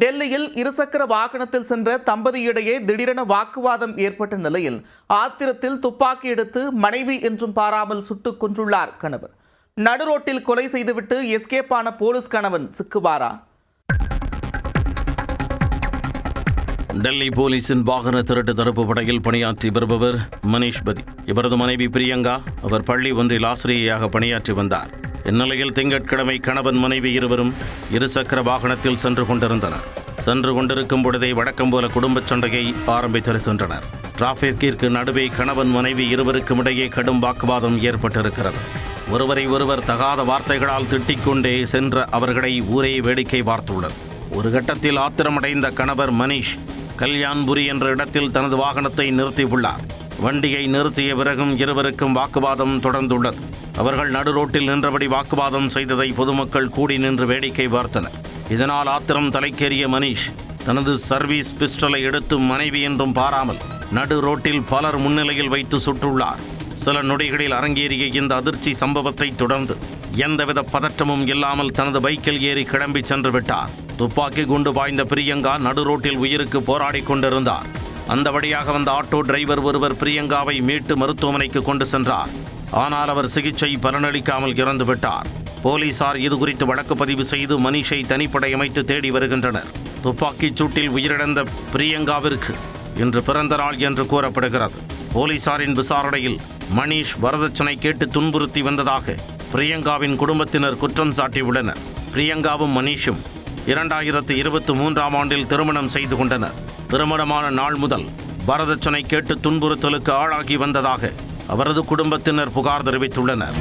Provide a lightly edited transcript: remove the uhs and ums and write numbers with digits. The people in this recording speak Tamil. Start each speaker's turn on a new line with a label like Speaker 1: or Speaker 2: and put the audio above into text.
Speaker 1: டெல்லியில் இருசக்கர வாகனத்தில் சென்ற தம்பதியிடையே திடீரென வாக்குவாதம் ஏற்பட்ட நிலையில் ஆத்திரத்தில் துப்பாக்கி எடுத்து மனைவி என்றும் பாராமல் சுட்டுக் கொன்றுள்ளார் கணவர். நடுரோட்டில் கொலை செய்துவிட்டு எஸ்கேப் ஆன போலீஸ் கணவன் சிக்குவாரா?
Speaker 2: டெல்லி போலீசின் வாகன திருட்டு தடுப்பு படையில் பணியாற்றி வருபவர் மனிஷ் பதி. இவரது மனைவி பிரியங்கா. அவர் பள்ளி ஒன்றில் ஆசிரியையாக பணியாற்றி வந்தார். இந்நிலையில் திங்கட்கிழமை கணவன் மனைவி இருவரும் இருசக்கர வாகனத்தில் சென்று கொண்டிருக்கும் பொழுதே வழக்கம் போல குடும்பச் சண்டையை ஆரம்பித்திருக்கின்றனர். டிராபிக்கிற்கு நடுவே கணவன் மனைவி இருவருக்கும் இடையே கடும் வாக்குவாதம் ஏற்பட்டிருக்கிறது. ஒருவரை ஒருவர் தகாத வார்த்தைகளால் திட்டிக்கொண்டே சென்ற அவர்களை ஊரே வேடிக்கை பார்த்துள்ளது. ஒரு கட்டத்தில் ஆத்திரமடைந்த கணவர் மனிஷ் கல்யாண்புரி என்ற இடத்தில் தனது வாகனத்தை நிறுத்தியுள்ளார். வண்டியை நிறுத்திய பிறகும் இருவருக்கும் வாக்குவாதம் தொடர்ந்துள்ளது. அவர்கள் நடுரோட்டில் நின்றபடி வாக்குவாதம் செய்ததை பொதுமக்கள் கூடி நின்று வேடிக்கை பார்த்தனர். இதனால் ஆத்திரம் தலைக்கேறிய மனிஷ் தனது சர்வீஸ் பிஸ்டலை எடுத்து மனைவி என்றும் பாராமல் நடு ரோட்டில் பலர் முன்னிலையில் வைத்து சுட்டுள்ளார். சில நொடிகளில் அரங்கேறிய இந்த அதிர்ச்சி சம்பவத்தை தொடர்ந்து எந்தவித பதற்றமும் இல்லாமல் தனது பைக்கில் ஏறி கிளம்பி சென்று விட்டார். துப்பாக்கி குண்டு பாய்ந்த பிரியங்கா நடுரோட்டில் உயிருக்கு போராடி கொண்டிருந்தார். அந்த வழியாக வந்த ஆட்டோ டிரைவர் ஒருவர் பிரியங்காவை மீட்டு மருத்துவமனைக்கு கொண்டு சென்றார். ஆனால் அவர் சிகிச்சை பலனளிக்காமல் இறந்துவிட்டார். போலீசார் இதுகுறித்து வழக்கு பதிவு செய்து மனிஷை தனிப்படை அமைத்து தேடி வருகின்றனர். துப்பாக்கிச் சூட்டில் உயிரிழந்த பிரியங்காவிற்கு இன்று பிறந்த நாள் என்று கூறப்படுகிறது. போலீசாரின் விசாரணையில் மனிஷ் வரதட்சணை கேட்டு துன்புறுத்தி வந்ததாக பிரியங்காவின் குடும்பத்தினர் குற்றம் சாட்டியுள்ளனர். பிரியங்காவும் மனிஷும் 2023ஆம் ஆண்டில் திருமணம் செய்து கொண்டனர். திருமணமான நாள் முதல் வரதட்சணை கேட்டு துன்புறுத்தலுக்கு ஆளாகி வந்ததாக அவரது குடும்பத்தினர் புகார் தெரிவித்துள்ளனர்.